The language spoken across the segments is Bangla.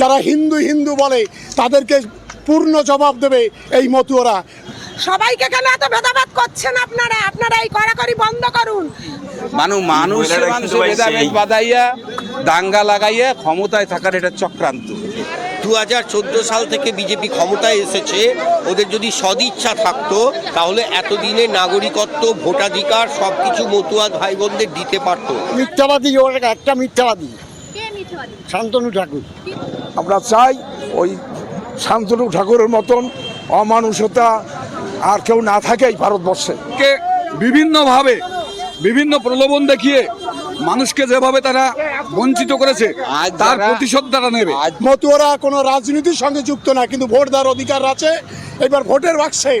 যারা হিন্দু হিন্দু বলে তাদেরকে পূর্ণ জবাব দেবে এই মতুয়ারা। সবাইকে কেন এত ভেদাভেদ করছেন আপনারা? আপনারা এই কড়াকড়ি বন্ধ করুন। মানুষের ভেদাভেদ বাদাইয়া দাঙ্গা লাগাইয়া ক্ষমতায় থাকার এটা চক্রান্ত। 2014 সাল থেকে বিজেপি ক্ষমতায় এসেছে, ওদের যদি সদিচ্ছা থাকতো তাহলে এতদিনে নাগরিকত্ব, ভোটাধিকার সবকিছু মতুয়া ভাই বোনদের দিতে পারতো। মিথ্যাবাদী, ওর একটা মিথ্যাবাদী শান্তনু ঠাকুর। আমরা চাই ওই শান্তনু ঠাকুরের মতন অমানুষতা আর কেউ না থাকে এই ভারতবর্ষে। কে বিভিন্নভাবে বিভিন্ন প্রলোভন দেখিয়ে মানুষকে যেভাবে তারা বঞ্চিত করেছে তার প্রতিশোধ তারা নেবে। মতুয়ারা কোনো রাজনীতির সঙ্গে যুক্ত না, কিন্তু ভোট দেওয়ার অধিকার আছে। এবার ভোটের বাক্সে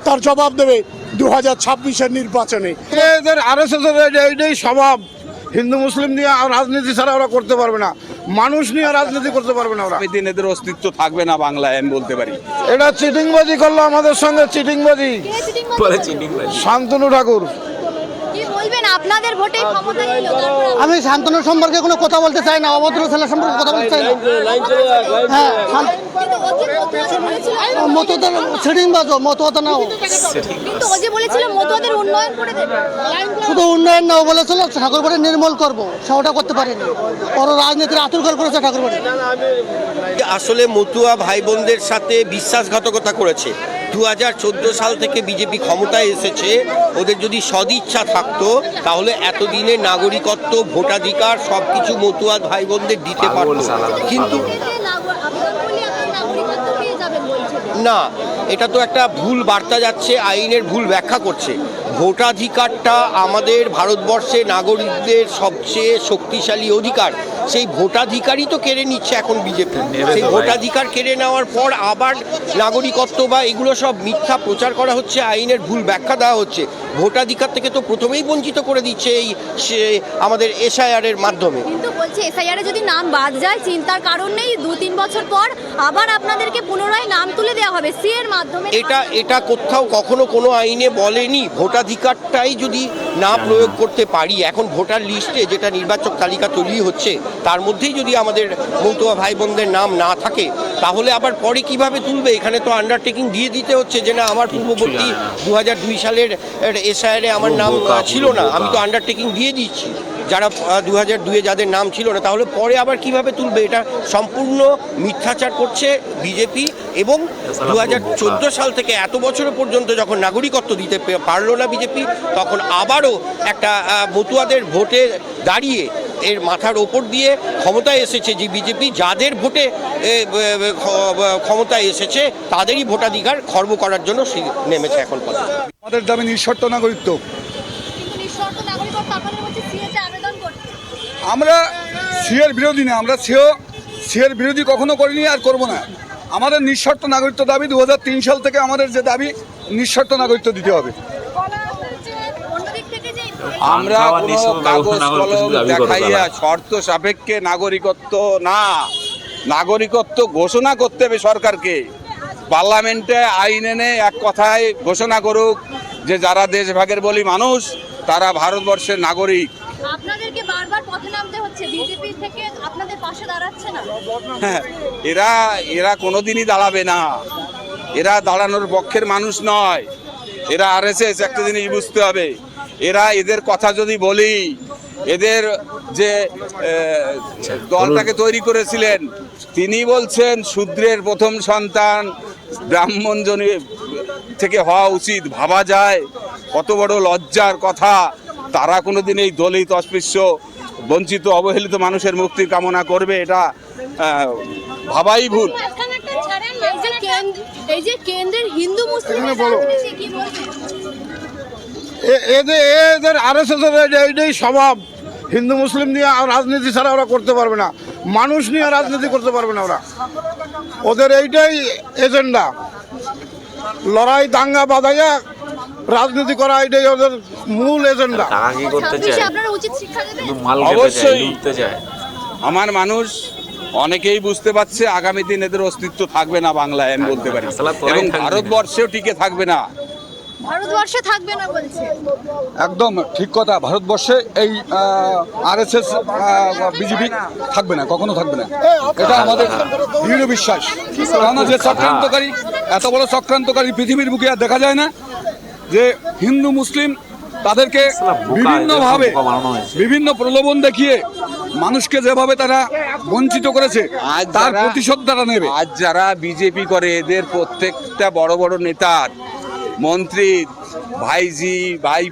তার জবাব দেবে 2026-এর নির্বাচনে। এদের RSS এইটাই স্বভাব, হিন্দু মুসলিম নিয়ে রাজনীতি ছাড়া ওরা করতে পারবে না, মানুষ নিয়ে রাজনীতি করতে পারবে না ওরা। দিন এদের অস্তিত্ব থাকবে না বাংলায়, আমি বলতে পারি। এটা চিটিংবাজি করলো আমাদের সঙ্গে, চিটিংবাজি। শান্তনু ঠাকুর আপনাদের ভোটে ক্ষমতা এলো, আমি শান্তনু সম্পর্কে কোনো কথা বলতে চাই না, অভদ্র ছেলে সম্পর্কে কথা বলতে চাই না। হ্যাঁ, মতুয়াদের ছিটিংবাজও, মতুয়াতে নাও। কিন্তু ও যে বলেছিল মতুয়াদের উন্নয়ন করে দেবে, শুধু উন্নয়ন না, ও বলেছিল ঠাকুরবাড়ি নির্মূল করবো, সেটা করতে পারেনি। ওর রাজনীতির আতুরঘর করেছে ঠাকুরবাড়ি। আসলে মতুয়া ভাই বোনদের সাথে বিশ্বাসঘাতকতা করেছে। 2014 সাল থেকে বিজেপি ক্ষমতায় এসেছে, ওদের যদি সদিচ্ছা থাকতো তাহলে এতদিনে নাগরিকত্ব, ভোটাধিকার সবকিছু মতুয়া ভাই বোনদের দিতে পারতো। কিন্তু না, এটা তো একটা ভুল বার্তা যাচ্ছে, আইনের ভুল ব্যাখ্যা করছে। ভোটাধিকারটা আমাদের ভারতবর্ষে নাগরিকদের সবচেয়ে শক্তিশালী অধিকার। সেই ভোটাধিকারই তো কেড়ে নিচ্ছে এখন বিজেপি। সেই ভোটাধিকার কেড়ে নেওয়ার পর আবার নাগরিকত্ব বা এগুলো সব মিথ্যা প্রচার করা হচ্ছে, আইনের ভুল ব্যাখ্যা দেওয়া হচ্ছে। ভোটাধিকার থেকে তো প্রথমেই বঞ্চিত করে দিচ্ছে এই আমাদের SIR এর মাধ্যমে। কিন্তু বলছে SIR এ যদি নাম বাদ যায় চিন্তার কারণ নেই, 2-3 বছর পর আবার আপনাদেরকে পুনরায় নাম তুলে দেওয়া হবে সি এর মাধ্যমে। এটা কোথাও কখনো কোনো আইনে বলেনি। ভোটাধিকারটাই যদি না প্রয়োগ করতে পারি, এখন ভোটার লিস্টে যেটা নির্বাচক তালিকা তৈরি হচ্ছে তার মধ্যেই যদি আমাদের মতুয়া ভাই বোনদের নাম না থাকে, তাহলে আবার পরে কিভাবে তুলবে? এখানে তো আন্ডারটেকিং দিয়ে দিতে হচ্ছে যে না, আমার পূর্ববর্তী 2002 সালের SIR এ আমার নাম ছিল না, আমি তো আন্ডারটেকিং দিয়ে দিচ্ছি। যারা 2002-এ যাদের নাম ছিল না, তাহলে পরে আবার কিভাবে তুলবে? এটা সম্পূর্ণ মিথ্যাচার করছে বিজেপি। এবং 2014 সাল থেকে এত বছর পর্যন্ত যখন নাগরিকত্ব দিতে পারলো না বিজেপি, তখন আবারও একটা মতুয়াদের ভোটে দাঁড়িয়ে এর মাথার ওপর দিয়ে ক্ষমতায় এসেছে যে বিজেপি, যাদের ভোটে ক্ষমতায় এসেছে তাদেরই ভোটাধিকার খর্ব করার জন্য নেমেছে এখন পর্যন্ত। আমাদের দাবি নিঃশর্ত নাগরিকত্ব। আমরা সিএর বিরোধী না, আমরা সিএর বিরোধী কখনো করিনি আর করব না। আমাদের নিঃশর্ত নাগরিকত্ব দাবি। 2003 সাল থেকে আমাদের যে দাবি, নিঃশর্ত নাগরিকত্ব দিতে হবে। আমরা কোনো কাগজ কলম দেখাইয়া শর্ত সাপেক্ষে নাগরিকত্ব না, নাগরিকত্ব ঘোষণা করতে হবে সরকারকে। পার্লামেন্টে আইন এনে এক কথায় ঘোষণা করুক যে যারা দেশভাগের বলি মানুষ তারা ভারতবর্ষের নাগরিক। আপনাদেরকে বারবার পথে নামতে হচ্ছে, বিজেপি থেকে আপনাদের পাশে দাঁড়াচ্ছে না। হ্যাঁ, এরা কোনোদিনই দাঁড়াবে না, এরা দাঁড়ানোর পক্ষের মানুষ নয়, এরা RSS। একটা জিনিস বুঝতে হবে, এদের কথা যদি বলি, এদের যে দলটাকে তৈরি করেছিলেন তিনি বলছেন শূদ্রের প্রথম সন্তান ব্রাহ্মণ থেকে হওয়া উচিত। ভাবা যায় কত বড় লজ্জার কথা। তারা কোনোদিন এই দলিত, অস্পৃশ্য, বঞ্চিত, অবহেলিত মানুষের মুক্তি কামনা করবে? এটা ভাবাই ভুল। এই যে কেন্দ্রের হিন্দু মুসলিম এদের RSS এইটাই স্বভাব, হিন্দু মুসলিম নিয়ে রাজনীতি ছাড়া ওরা করতে পারবে না, মানুষ নিয়ে রাজনীতি করতে পারবে না ওরা। ওদের এইটাই এজেন্ডা, লড়াই দাঙ্গা বাঁধাইয়া রাজনীতি করা, এটাই ওদের মূল এজেন্ডা। অবশ্যই আমার মানুষ অনেকেই বুঝতে পারছে আগামী দিন এদের অস্তিত্ব থাকবে না বাংলায়, আমি বলতে পারি, এবং ভারতবর্ষেও টিকে থাকবে না। ভারতবর্ষে থাকবে না বলছে। একদম ঠিক কথা। ভারতবর্ষে এই আরএসএস বিজেপি থাকবে না, কখনো থাকবে না, এটা আমাদের দৃঢ় বিশ্বাস। কারণ যে চক্রান্তকারী, এত বড় চক্রান্তকারী পৃথিবীর বুকে আর দেখা যায় না, যে হিন্দু মুসলিম তাদেরকে বিভিন্নভাবে বিভিন্ন প্রলোভন দেখিয়ে মানুষকে যেভাবে তারা বঞ্চিত করেছে তার প্রতিশোধ তারা নেবে। আজ যারা বিজেপি করে এদের প্রত্যেকটা বড় বড় নেতার, মন্ত্রী, ভাইজি, ভাই,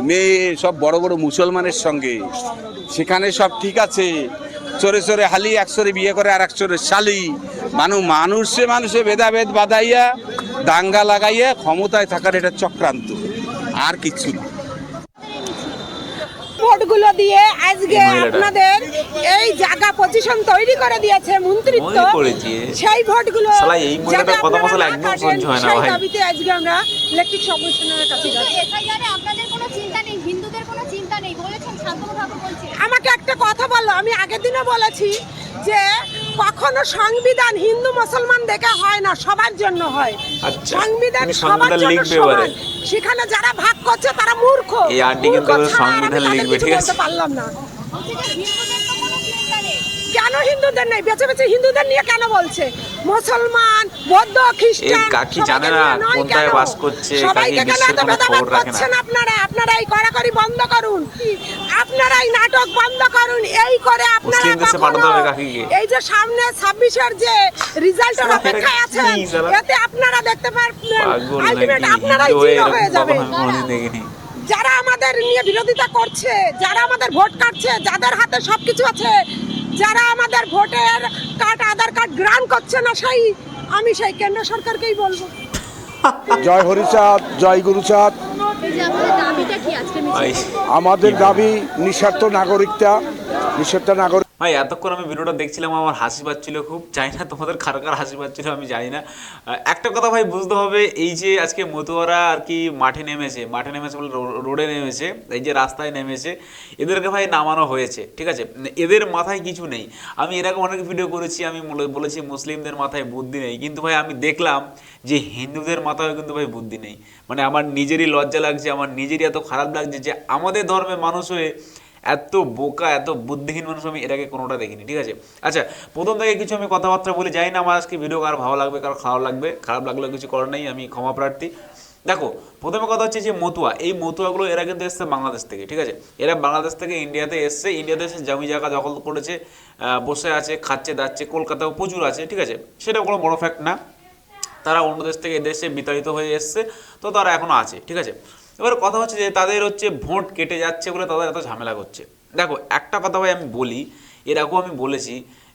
মেয়ে সব বড় বড় মুসলমানের সঙ্গে, সেখানে সব ঠিক আছে, চোরে চোরে হালি, একশোরে বিয়ে করে আর একশোরে শালি, মানুষে ভেদাভেদ বাঁধাইয়া দাঙ্গা লাগাইয়া ক্ষমতায় থাকার এটা চক্রান্ত, আর কিচ্ছু না। ভোটগুলো দিয়ে আজকে আপনাদের এই জায়গা পজিশন তৈরি করে দিয়েছে মন্ত্রিত্ব, সেই ভোটগুলো যাতে আপনারা না কাটেন, সেই দাবিতে আজকে আমরা ইলেকট্রিক কমিশনারের কাছে যাচ্ছি। এসআইআরে আপনাদের কোনো চিন্তা নেই, হিন্দুদের কোনো চিন্তা নেই বলেছেন শান্তনু ঠাকুর বলছেন। আমাকে একটা কথা বললো, আমি আগের দিনও বলেছি যে কখনো সংবিধান হিন্দু মুসলমান দেখে হয় না, সবার জন্য হয়। সংবিধান সবার জন্য সমান। সেখানে যারা ভাগ করছে তারা মূর্খ। সংবিধান লিখবে, ঠিক আছে, পারলাম না। হিন্দুদের তো কোনো চিন্তা নেই। কেন হিন্দুদের নেই? বেছে বেছে হিন্দুদের নিয়ে কেন বলছে? মুসলমান, বৌদ্ধ, খ্রিস্টান কাকি জানে না কোনটায় বাস করছে, সবাইকে কেন এত ভেদাভেদ করছেন আপনারা? আপনারা এই কড়াকড়ি বন্ধ করুন, আপনারা এই নাটক বন্ধ করুন। এই করে আপনারা এই যে সামনে 26-এর যে রেজাল্টের অপেক্ষায় আছেন, এতে আপনারা দেখতে পারবেন আলটিমেট আপনারাই জিরো হয়ে যাবে। যারা আমাদের নিয়ে বিরোধিতা করছে, যারা আমাদের ভোট কাটছে, যাদের হাতে সবকিছু আছে, যারা আমাদের ভোটের কার্ড, আধার কার্ড গ্রহণ করছে না, আমি সেই কেন্দ্র সরকারকেই বলবো। জয় হরিচাঁদ, জয় গুরুচাঁদ। এই যে আপনাদের দাবিটা কি আজকে মিছিল? আমাদের দাবি নিঃস্বার্থ নাগরিকতা, নিঃস্বার্থ নাগরিক। ভাই এতক্ষণ আমি ভিডিওটা দেখছিলাম, আমার হাসি পাচ্ছিল খুব। জানি না তোমাদের কার কার হাসি পাচ্ছিল, আমি জানি না। একটা কথা ভাই বুঝতে হবে, এই যে আজকে মতুয়ারা আর কি মাঠে নেমেছে বলে রোডে নেমেছে, এই যে রাস্তায় নেমেছে, এদেরকে ভাই নামানো হয়েছে, ঠিক আছে। এদের মাথায় কিছু নেই। আমি এরকম অনেক ভিডিও করেছি, আমি বলেছি মুসলিমদের মাথায় বুদ্ধি নেই, কিন্তু ভাই আমি দেখলাম যে হিন্দুদের মাথায় কিন্তু ভাই বুদ্ধি নেই। মানে আমার নিজেরই লজ্জা লাগছে, আমার নিজেরই এত খারাপ লাগছে যে আমাদের ধর্মের মানুষ হয়ে এত বোকা, এত বুদ্ধিহীন মানুষ আমি এর আগে কোনোটা দেখিনি, ঠিক আছে। আচ্ছা, প্রথম থেকে কিছু আমি কথাবার্তা বলি, যাই না আমার আজকে ভিডিও কার ভালো লাগবে কার খারাপ লাগবে, খারাপ লাগলেও কিছু করার নেই, আমি ক্ষমা প্রার্থী। দেখো, প্রথমে কথা হচ্ছে যে মতুয়া, এই মতুয়াগুলো এরা কিন্তু এসছে বাংলাদেশ থেকে, ঠিক আছে। এরা বাংলাদেশ থেকে ইন্ডিয়াতে এসছে, ইন্ডিয়াতে এসে জমি জায়গা দখল করেছে, বসে আছে, খাচ্ছে দাচ্ছে, কলকাতাও প্রচুর আছে, ঠিক আছে। সেটা কোনো বড় ফ্যাক্ট না। তারা অন্য দেশ থেকে এদেশে বিতাড়িত হয়ে এসছে, তো তারা এখনও আছে, ঠিক আছে। এবার কথা হচ্ছে যে তাদের হচ্ছে ভোট কেটে যাচ্ছে বলে তাদের এত ঝামেলা করছে। দেখো, একটা কথা ভাই আমি বলি, এরকম আমি বলেছি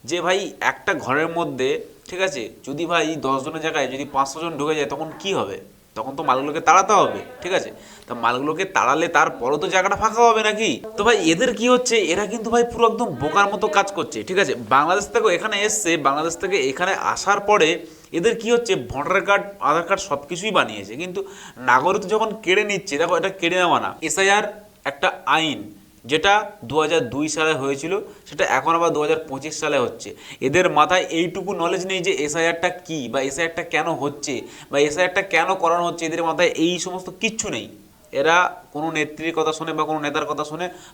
যে ভাই একটা ঘরের মধ্যে, ঠিক আছে, যদি ভাই 10 জনের জায়গায় যদি 500 জন ঢুকে যায়, তখন কি হবে? তখন তো মালগুলোকে তাড়াতে হবে, ঠিক আছে। তা মালগুলোকে তাড়ালে তারপরও তো জায়গাটা ফাঁকা হবে নাকি? তো ভাই এদের কি হচ্ছে, এরা কিন্তু ভাই পুরো একদম বোকার মতো কাজ করছে, ঠিক আছে। বাংলাদেশ থেকে এখানে এসছে, বাংলাদেশ থেকে এখানে আসার পরে এদের কি হচ্ছে, ভোটার কার্ড, আধার কার্ড সব কিছুই বানিয়েছে, কিন্তু নাগরিকত্ব যখন কেড়ে নিচ্ছে, দেখো এটা কেড়ে নেওয়া না, এসআইআর একটা আইন, যেটা 2002 সালে হয়েছিল, সেটা এখন আবার 2025 সালে হচ্ছে। এদের মাথায় এইটুকু নলেজ নেই যে এসআইআরটা কী, বা এসআইআরটা কেন হচ্ছে, বা এসআইআরটা কেন করানো হচ্ছে, এদের মাথায় এই সমস্ত কিচ্ছু নেই। এরা কোনো নেত্রীর কথা শুনে বা কোনো নেতার কথা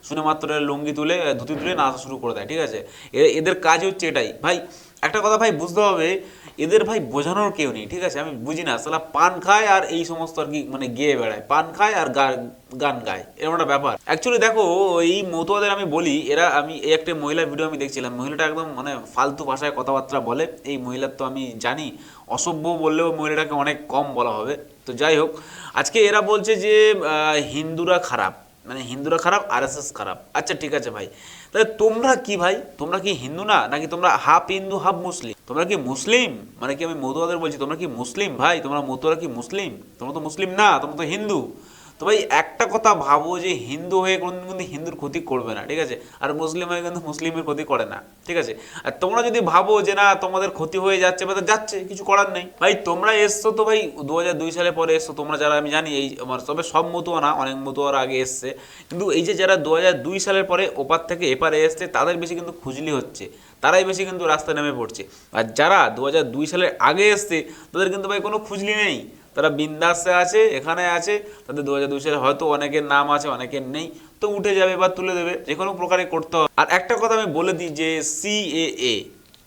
শুনে মাত্র লুঙ্গি তুলে, ধুতি তুলে নাচা শুরু করে দেয়, ঠিক আছে। এদের কাজ হচ্ছে এটাই। ভাই একটা কথা ভাই বুঝতে হবে, এদের ভাই বোঝানোর কেউ নেই, ঠিক আছে। আমি বুঝি না, সালা পান খায় আর এই সমস্ত আর কি মানে গেয়ে বেড়ায়, পান খায় আর গান গায়, এরকম একটা ব্যাপার। অ্যাকচুয়ালি দেখো, এই মতুয়াদের আমি বলি, আমি এই একটা মহিলার ভিডিও আমি দেখছিলাম, মহিলাটা একদম মানে ফালতু ভাষায় কথাবার্তা বলে। এই মহিলার তো আমি জানি অসভ্য বললেও মহিলাটাকে অনেক কম বলা হবে। তো যাই হোক, আজকে এরা বলছে যে হিন্দুরা খারাপ, মানে হিন্দুরা খারাপ, আরএসএস খারাপ। আচ্ছা ঠিক আছে ভাই, তাহলে তোমরা কি ভাই, তোমরা কি হিন্দু না, নাকি তোমরা হাফ হিন্দু হাফ মুসলিম? তোমরা কি মুসলিম? মানে কি আমি মতুয়াদের বলছি, তোমরা কি মুসলিম ভাই? তোমরা মতুয়ারা কি মুসলিম? তোমরা তো মুসলিম না, তোমরা তো হিন্দু। তো ভাই একটা কথা ভাবো, যে হিন্দু হয়ে কোনোদিন কিন্তু হিন্দুর ক্ষতি করবে না, ঠিক আছে, আর মুসলিম হয়ে কিন্তু মুসলিমের ক্ষতি করে না, ঠিক আছে। আর তোমরা যদি ভাবো যে না তোমাদের ক্ষতি হয়ে যাচ্ছে বা যাচ্ছে, কিছু করার নেই ভাই। তোমরা এসছো তো ভাই 2002 সালে পরে এসছো, তোমরা যারা, আমি জানি এই আমার তবে সব মতুয়া না, অনেক মতুয়ার আগে এসছে, কিন্তু এই যে যারা 2002 সালের পরে ওপার থেকে এপারে এসছে, তাদের বেশি কিন্তু খুঁজলি হচ্ছে, তারাই বেশি কিন্তু রাস্তায় নেমে পড়ছে। আর যারা 2002 সালের আগে এসছে, তাদের কিন্তু ভাই কোনো খুঁজলি নেই, তারা বিন্দাসে আছে, এখানে আছে, তাদের 2002 সালে হয়তো অনেকের নাম আছে, অনেকের নেই, তো উঠে যাবে বা তুলে দেবে, যে কোনো প্রকারে করতে হবে। আর একটা কথা আমি বলে দিই যে CAA,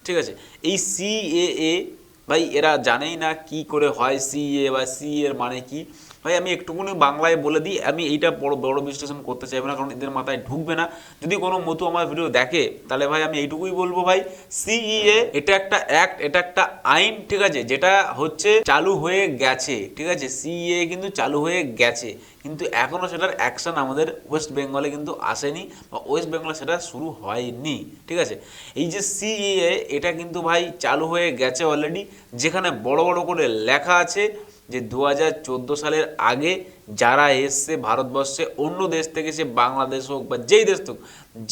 ঠিক আছে, এই CAA ভাই এরা জানেই না কি করে হয় CA বা CA এর মানে কি। ভাই আমি একটুকুনি বাংলায় বলে দিই, আমি এইটা বড় বিশ্লেষণ করতে চাইবো না, কারণ এদের মাথায় ঢুকবে না। যদি কোনো মতো আমার ভিডিও দেখে তাহলে ভাই আমি এইটুকুই বলবো, ভাই CAA এটা একটা অ্যাক্ট, এটা একটা আইন, ঠিক আছে, যেটা হচ্ছে চালু হয়ে গেছে, ঠিক আছে, CAA কিন্তু চালু হয়ে গেছে, কিন্তু এখনও সেটার অ্যাকশন আমাদের ওয়েস্ট বেঙ্গলে কিন্তু আসেনি, বা ওয়েস্ট বেঙ্গলে সেটা শুরু হয়নি, ঠিক আছে। এই যে CAA এটা কিন্তু ভাই চালু হয়ে গেছে অলরেডি, যেখানে বড় বড় করে লেখা আছে যে 2014 সালের আগে যারা এসছে ভারতবর্ষে অন্য দেশ থেকে, সে বাংলাদেশ হোক বা যেই দেশ হোক,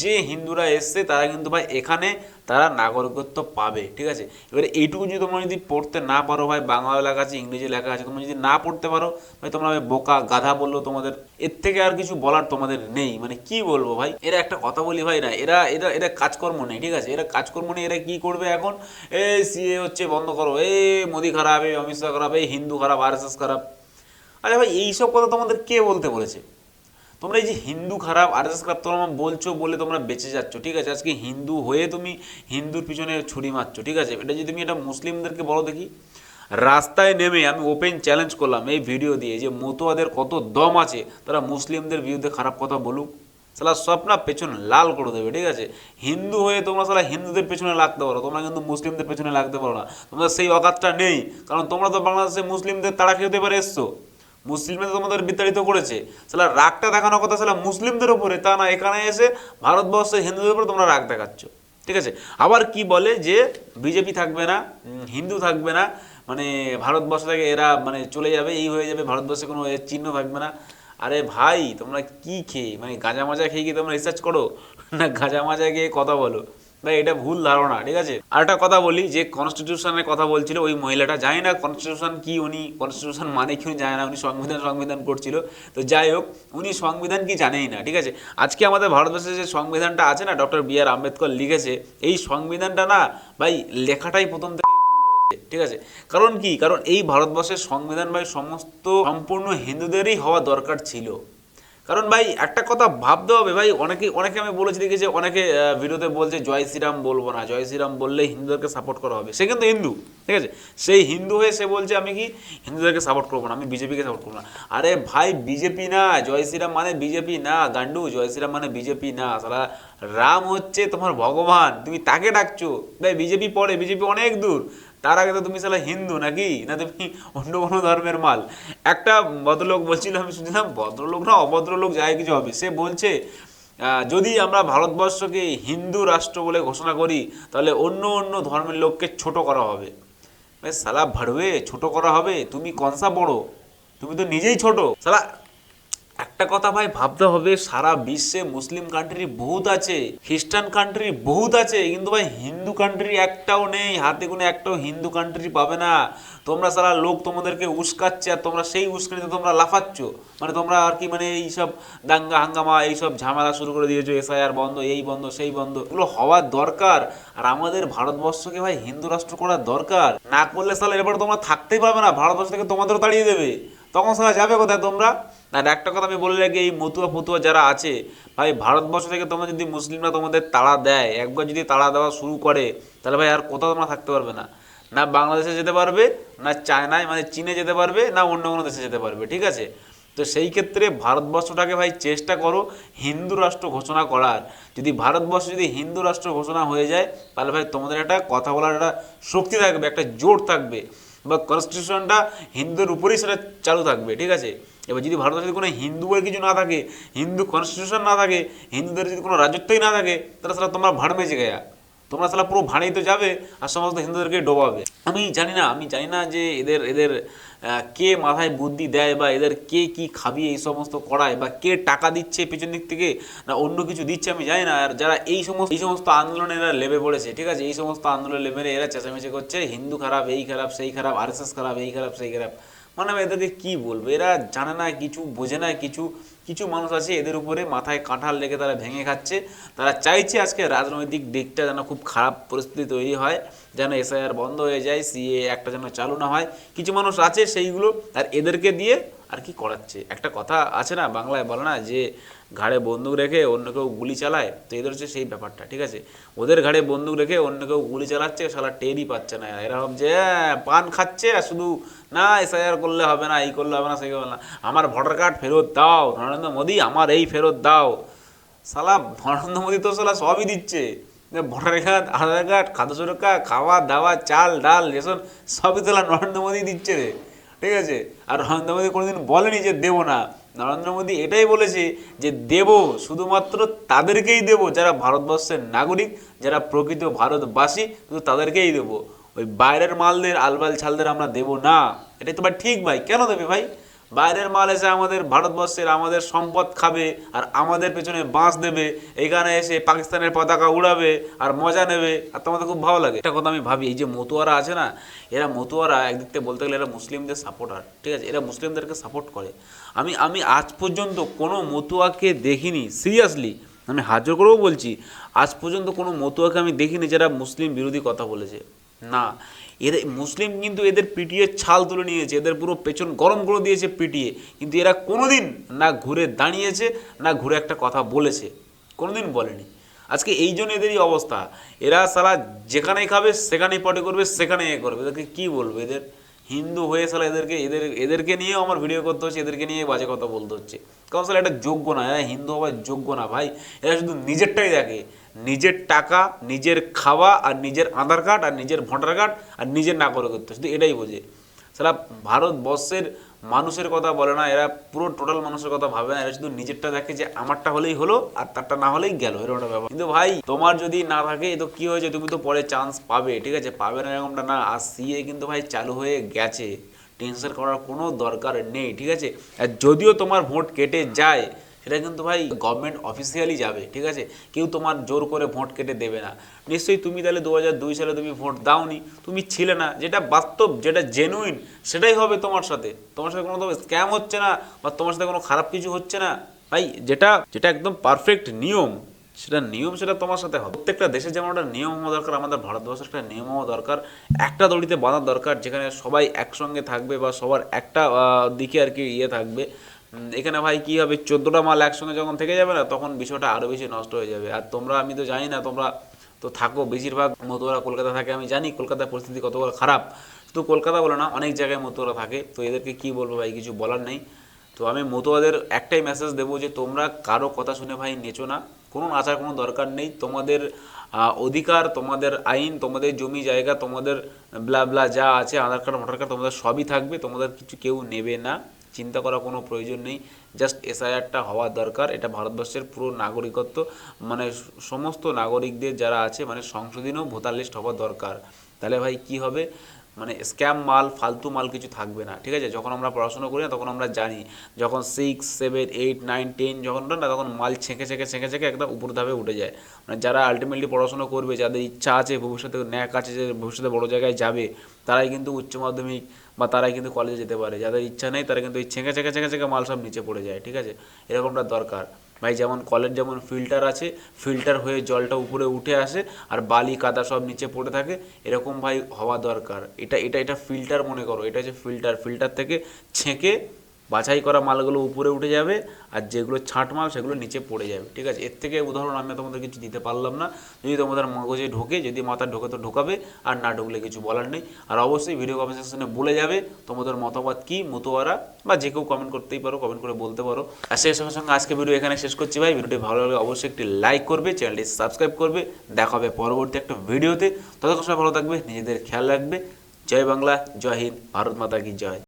যে হিন্দুরা এসছে তারা কিন্তু ভাই এখানে তারা নাগরিকত্ব পাবে, ঠিক আছে। এবারে এইটুকু যদি তোমরা যদি পড়তে না পারো ভাই, বাংলা লেখা আছে, ইংরেজি লেখা আছে, তোমরা যদি না পড়তে পারো ভাই, তোমরা বোকা গাধা বললো তোমাদের, এর থেকে আর কিছু বলার তোমাদের নেই। মানে কি বলবো ভাই, এরা একটা কথা বলি ভাই না, এরা এরা এরা কাজকর্ম নেই, ঠিক আছে, এরা কাজকর্ম নেই। এরা কি করবে এখন, এই CA হচ্ছে বন্ধ করো, এই মোদি খারাপ, এই অমিত শাহ খারাপ, এই হিন্দু খারাপ, RSS খারাপ। আরে ভাই এইসব কথা তোমাদের কে বলতে বলেছে? তোমরা এই যে হিন্দু খারাপ, RSS খারাপ তোমরা বলছো বলে তোমরা বেঁচে যাচ্ছ, ঠিক আছে। আজকে হিন্দু হয়ে তুমি হিন্দুর পিছনে ছুরি মারছো, ঠিক আছে। এটা যদি তুমি এটা মুসলিমদেরকে বলো দেখি, রাস্তায় নেমে আমি ওপেন চ্যালেঞ্জ করলাম এই ভিডিও দিয়ে যে মতুয়াদের কত দম আছে, তারা মুসলিমদের বিরুদ্ধে খারাপ কথা বলুক, সালা সব না পেছন লাল করে দেবে, ঠিক আছে। হিন্দু হয়ে তোমরা সালা হিন্দুদের পেছনে লাগতে পারো, তোমরা কিন্তু মুসলিমদের পেছনে লাগতে পারো না, তোমাদের সেই অকাতটা নেই, কারণ তোমরা তো বাংলাদেশে মুসলিমদের তাড়া খেতে পারে এসছো, মুসলিমরা তোমাদের বিতাড়িত করেছে, সালা রাগটা দেখানোর কথা সালা মুসলিমদের উপরে, তা না এখানে এসে ভারতবর্ষের হিন্দুদের উপরে তোমরা রাগ দেখাচ্ছ, ঠিক আছে। আবার কি বলে যে বিজেপি থাকবে না, হিন্দু থাকবে না, মানে ভারতবর্ষ থেকে এরা মানে চলে যাবে, এই হয়ে যাবে, ভারতবর্ষে কোনো এর চিহ্ন থাকবে না। আরে ভাই তোমরা কি খেয়ে, মানে গাঁজা মাজা খেয়ে কি তোমরা রিসার্চ করো না, গাঁজা মাজা খেয়ে কথা বলো ভাই, এটা ভুল ধারণা, ঠিক আছে। আর একটা কথা বলি, যে কনস্টিটিউশনের কথা বলছিল ওই মহিলাটা, জানি না কনস্টিটিউশন কি, উনি কনস্টিটিউশন মানে কি উনি জানে না, উনি সংবিধান করছিল, তো যাই হোক উনি সংবিধান কি জানেই না, ঠিক আছে। আজকে আমাদের ভারতবর্ষের যে সংবিধানটা আছে না, ডক্টর BR আম্বেদকর লিখেছে, এই সংবিধানটা না ভাই লেখাটাই প্রথম থেকে ভুল হয়েছে, ঠিক আছে। কারণ কি, কারণ এই ভারতবর্ষের সংবিধান ভাই সম্পূর্ণ হিন্দুদেরই হওয়া দরকার ছিল। কারণ ভাই একটা কথা ভাবতে হবে ভাই, অনেকে আমি বলেছি দেখেছি, অনেকে ভিডিওতে বলছে জয় শ্রীরাম বলবো না, জয় শ্রীরাম বললে হিন্দুদেরকে সাপোর্ট করা হবে, সে কিন্তু হিন্দু, ঠিক আছে, সেই হিন্দু হয়ে সে বলছে আমি কি হিন্দুদেরকে সাপোর্ট করবো না, আমি বিজেপিকে সাপোর্ট করবো না। আরে ভাই বিজেপি না, জয় শ্রীরাম মানে বিজেপি না গান্ডু, জয় শ্রীরাম মানে বিজেপি না, সারা রাম হচ্ছে তোমার ভগবান, তুমি তাকে ডাকছো ভাই, বিজেপি পরে, বিজেপি অনেক দূর, তার আগে তো তুমি সালা হিন্দু নাকি, না তুমি অন্য কোনো ধর্মের মাল। একটা ভদ্রলোক বলছিল, আমি শুনছিলাম, ভদ্রলোক না অভদ্রলোক যাই কিছু হবে, সে বলছে যদি আমরা ভারতবর্ষকে হিন্দু রাষ্ট্র বলে ঘোষণা করি তাহলে অন্য অন্য ধর্মের লোককে ছোট করা হবে। সালা ভাড়বে, ছোট করা হবে, তুমি কনসা বড়, তুমি তো নিজেই ছোট সালা। একটা কথা ভাই ভাবতে হবে, সারা বিশ্বে মুসলিম কান্ট্রি বহুত আছে, খ্রিস্টান কান্ট্রি বহুত আছে, কিন্তু ভাই হিন্দু কান্ট্রি একটাও নেই, হাতে গুনে একটাও হিন্দু কান্ট্রি পাবে না। তোমরা সারা লোক তোমাদেরকে উস্কাচ্ছে, আর তোমরা সেই উস্কানিতে তোমরা লাফাচ্ছ, মানে তোমরা আর কি মানে এইসব দাঙ্গা হাঙ্গামা এইসব ঝামেলা শুরু করে দিয়েছো, SIR বন্ধ, এই বন্ধ সেই বন্ধ, এগুলো হওয়ার দরকার। আর আমাদের ভারতবর্ষকে ভাই হিন্দু রাষ্ট্র করার দরকার, না করলে সালা এবার তোমরা থাকতেই পারবে না, ভারতবর্ষ থেকে তোমাদেরও তাড়িয়ে দেবে, তখন সালা যাবে কোথায় তোমরা। আর একটা কথা আমি বলে রাখি, এই মতুয়া ফতুয়া যারা আছে ভাই, ভারতবর্ষ থেকে তোমরা যদি মুসলিমরা তোমাদের তাড়া দেয়, একবার যদি তাড়া দেওয়া শুরু করে, তাহলে ভাই আর কোথাও তোমরা থাকতে পারবে না, না বাংলাদেশে যেতে পারবে, না চায়নায় মানে চীনে যেতে পারবে, না অন্য কোনো দেশে যেতে পারবে, ঠিক আছে। তো সেই ক্ষেত্রে ভারতবর্ষটাকে ভাই চেষ্টা করো হিন্দু রাষ্ট্র ঘোষণা করার। যদি ভারতবর্ষ যদি হিন্দু রাষ্ট্র ঘোষণা হয়ে যায়, তাহলে ভাই তোমাদের একটা কথা বলার একটা শক্তি থাকবে, একটা জোর থাকবে, বা কনস্টিটিউশনটা হিন্দুর উপরেই সেটা চালু থাকবে, ঠিক আছে। এবার যদি ভারতবর্ষে যদি কোনো হিন্দু বলে কিছু না থাকে, হিন্দু কনস্টিটিউশন না থাকে, হিন্দুদের যদি কোনো রাজত্বই না থাকে, তাহলে সেটা তোমরা ভাড় মেজে গেয়া, তোমরা সালা পুরো ভাড়েই তো যাবে আর সমস্ত হিন্দুদেরকে ডোবাবে। আমি জানি না যে এদের কে মাথায় বুদ্ধি দেয়, বা এদের কে কি খাবিয়ে এই সমস্ত করায়, বা কে টাকা দিচ্ছে পেছন দিক থেকে, না অন্য কিছু দিচ্ছে আমি জানি না। আর যারা এই সমস্ত আন্দোলনে এরা লেবে পড়েছে, ঠিক আছে, এই সমস্ত আন্দোলনে লেবে এরা চেঁচামেচি করছে, হিন্দু খারাপ, এই খারাপ সেই খারাপ, RSS খারাপ, এই খারাপ সেই খারাপ, মানে আমি এদেরকে কি বলবো, এরা জানে না কিছু, বোঝে না কিছু, কিছু মানুষ আছে এদের উপরে মাথায় কাঁঠাল লেগে তারা ভেঙে খাচ্ছে, তারা চাইছে আজকে রাজনৈতিক দিকটা যেন খুব খারাপ পরিস্থিতি তৈরি হয়, যেন এসআইআর বন্ধ হয়ে যায়, সিএ একটা যেন চালু না হয়। কিছু মানুষ আছে সেইগুলো, আর এদেরকে দিয়ে আর কি করাচ্ছে। একটা কথা আছে না, বাংলায় বলে না যে ঘাড়ে বন্দুক রেখে অন্য কেউ গুলি চালায়, তো এদের হচ্ছে সেই ব্যাপারটা, ঠিক আছে। ওদের ঘাড়ে বন্দুক রেখে অন্য কেউ গুলি চালাচ্ছে, শালা টেরই পাচ্ছে না। এরকম যে পান খাচ্ছে আর শুধু না এসআইআর করলে হবে না, এই করলে হবে না, সেই করলে না, আমার ভোটার কার্ড ফেরত দাও নরেন্দ্র মোদী, আমার এই ফেরত দাও। শালা নরেন্দ্র মোদী তো শালা সবই দিচ্ছে, ভোটার কার্ড, আধার কার্ড, খাদ্য সুরক্ষা, খাওয়া দাওয়া, চাল ডাল রেশন সবই তো নরেন্দ্র মোদী দিচ্ছে রে, ঠিক আছে। আর নরেন্দ্র মোদী কোনোদিন বলেনি যে দেবো না, নরেন্দ্র মোদী এটাই বলেছে যে দেব, শুধুমাত্র তাদেরকেই দেব যারা ভারতবর্ষের নাগরিক, যারা প্রকৃত ভারতবাসী, শুধু তাদেরকেই দেবো। ওই বাইরের মালদের আলবাল ছালদের আমরা দেব না। এটাই তো ভাই ঠিক ভাই, কেন দেবে ভাই? বাইরের মাল এসে আমাদের ভারতবর্ষের আমাদের সম্পদ খাবে আর আমাদের পেছনে বাঁশ দেবে, এখানে এসে পাকিস্তানের পতাকা উড়াবে আর মজা নেবে, আর তোমাদের খুব ভালো লাগে। একটা কথা আমি ভাবি, এই যে মতুয়ারা আছে না, এরা মতুয়ারা একদিক থেকে বলতে গেলে এরা মুসলিমদের সাপোর্টার, ঠিক আছে, এরা মুসলিমদেরকে সাপোর্ট করে। আমি আজ পর্যন্ত কোনো মতুয়াকে দেখিনি, সিরিয়াসলি আমি হাজার করেও বলছি, আজ পর্যন্ত কোনো মতুয়াকে আমি দেখিনি যারা মুসলিম বিরোধী কথা বলেছে না। এদের মুসলিম কিন্তু এদের পিটিয়ে ছাল তুলে নিয়েছে, এদের পুরো পেছন গরম করে দিয়েছে পিটিয়ে, কিন্তু এরা কোনোদিন না ঘুরে দাঁড়িয়েছে না ঘুরে একটা কথা বলেছে, কোনোদিন বলেনি। আজকে এই জন্য এদেরই অবস্থা। এরা সালা যেখানেই খাবে সেখানেই পটে করবে, সেখানে এ করবে। এদেরকে কী বলবো? এদের হিন্দু হয়ে সালা এদেরকে নিয়েও আমার ভিডিও করতে হচ্ছে, এদেরকে নিয়ে বাজে কথা বলতে হচ্ছে, কারণ সালা এটা যোগ্য না, এরা হিন্দু হওয়ার যোগ্য না ভাই। এরা শুধু নিজেরটাই দেখে, নিজের টাকা, নিজের খাওয়া, আর নিজের আধার কার্ড, আর নিজের ভোটার কার্ড, আর নিজের নাগরিকত্ব, শুধু এটাই বোঝে। সালা ভারতবর্ষের মানুষের কথা বলে না, এরা পুরো টোটাল মানুষের কথা ভাবে না, এরা শুধু নিজেরটা দেখে যে আমারটা হলেই হলো আর তারটা না হলেই গেল, এরকম একটা ব্যাপার। কিন্তু ভাই তোমার যদি না থাকে তো কি হয়েছে, তুমি তো পরে চান্স পাবে, ঠিক আছে, পাবে না এরকমটা না। আর সিএ কিন্তু ভাই চালু হয়ে গেছে, টেনশন করার কোনো দরকার নেই, ঠিক আছে। আর যদিও তোমার ভোট কেটে যায়, সেটা কিন্তু ভাই গভর্নমেন্ট অফিসিয়ালি যাবে, ঠিক আছে, কেউ তোমার জোর করে ভোট কেটে দেবে না। নিশ্চয়ই তুমি তাহলে 2002 সালে তুমি ভোট দাওনি, তুমি ছিলে না, যেটা বাস্তব, যেটা জেনুইন, সেটাই হবে তোমার সাথে। তোমার সাথে কোনো স্ক্যাম হচ্ছে না, বা তোমার সাথে কোনো খারাপ কিছু হচ্ছে না ভাই, যেটা একদম পারফেক্ট নিয়ম, সেটা তোমার সাথে হবে। প্রত্যেকটা দেশে যেমন একটা নিয়ম হওয়া দরকার, আমাদের ভারতবর্ষের একটা নিয়ম হওয়া দরকার, একটা দড়িতে বাঁধা দরকার, যেখানে সবাই একসঙ্গে থাকবে বা সবার একটা দিকে আর কি থাকবে। এখানে ভাই কী হবে, 14টা মাল একসঙ্গে যখন থেকে যাবে না, তখন বিষয়টা আরও বেশি নষ্ট হয়ে যাবে। আর তোমরা, আমি তো জানি না, তোমরা তো থাকো বেশিরভাগ মতুয়ারা কলকাতা থাকে, আমি জানি কলকাতার পরিস্থিতি কতটা খারাপ, শুধু কলকাতা বলে না, অনেক জায়গায় মতুয়ারা থাকে। তো এদেরকে কি বলবো ভাই, কিছু বলার নেই। তো আমি মতুয়াদের একটাই মেসেজ দেবো যে তোমরা কারো কথা শুনে ভাই নেচো না, কোনো নাচার কোনো দরকার নেই। তোমাদের অধিকার, তোমাদের আইন, তোমাদের জমি জায়গা, তোমাদের ব্লা ব্লা যা আছে, আধার কার্ড ভোটার কার্ড, তোমাদের সবই থাকবে, তোমাদের কিছু কেউ নেবে না, চিন্তা করার কোনো প্রয়োজন নেই। জাস্ট এসআইআরটা হওয়া দরকার, এটা ভারতবর্ষের পুরো নাগরিকত্ব, মানে সমস্ত নাগরিকদের যারা আছে, মানে সংশোধনীয় ভোটার লিস্ট হওয়া দরকার। তাহলে ভাই কি হবে, মানে স্ক্যাম মাল, ফালতু মাল কিছু থাকবে না, ঠিক আছে। যখন আমরা পড়াশোনা করি না, তখন আমরা জানি, যখন 6, 7, 8, 9, 10 যখন না, তখন মাল ছেঁকে একদম উপর ধাপে উঠে যায়। মানে যারা আলটিমেটলি পড়াশোনা করবে, যাদের ইচ্ছা আছে, ভবিষ্যতে ন্যাক আছে, যে ভবিষ্যতে বড় জায়গায় যাবে, তারাই কিন্তু উচ্চ মাধ্যমিক বা তারাই কিন্তু কলেজে যেতে পারে। যাদের ইচ্ছা নেই, তারা কিন্তু এই ছেঁকে মাল সব নিচে পড়ে যায়, ঠিক আছে। এরকমটা দরকার ভাই। যেমন কলের যেমন ফিল্টার আছে, ফিল্টার হয়ে জলটা উপরে উঠে আসে, আর বালি কাদা সব নিচে পড়ে থাকে, এরকম ভাই হওয়া দরকার। এটা ফিল্টার মনে করো, এটা হচ্ছে ফিল্টার থেকে ছেঁকে বাছাই করা মালগুলো উপরে উঠে যাবে, আর যেগুলো ছাঁট মাল সেগুলো নিচে পড়ে যাবে, ঠিক আছে। এর থেকে উদাহরণ আমি তোমাদের কিছু দিতে পারলাম না। যদি তোমাদের মগজে ঢোকে, যদি মাথায় ঢোকে তো ঢোকাবে, আর না ঢুকলে কিছু বলার নেই। আর অবশ্যই ভিডিও কমেন্ট সেকশনে বলে যাবে তোমাদের মতামত কি, মতুয়ারা বা যে কেউ কমেন্ট করতেই পারো, কমেন্ট করে বলতে পারো। আর সেই সঙ্গে সঙ্গে আজকে ভিডিও এখানে শেষ করছি ভাই। ভিডিওটি ভালো লাগলে অবশ্যই একটি লাইক করবে, চ্যানেলটি সাবস্ক্রাইব করবে। দেখা হবে পরবর্তী একটা ভিডিওতে, ততক্ষণ সবাই ভালো থাকবে, নিজেদের খেয়াল রাখবে। জয় বাংলা, জয় হিন্দ, ভারত মাতা কি জয়।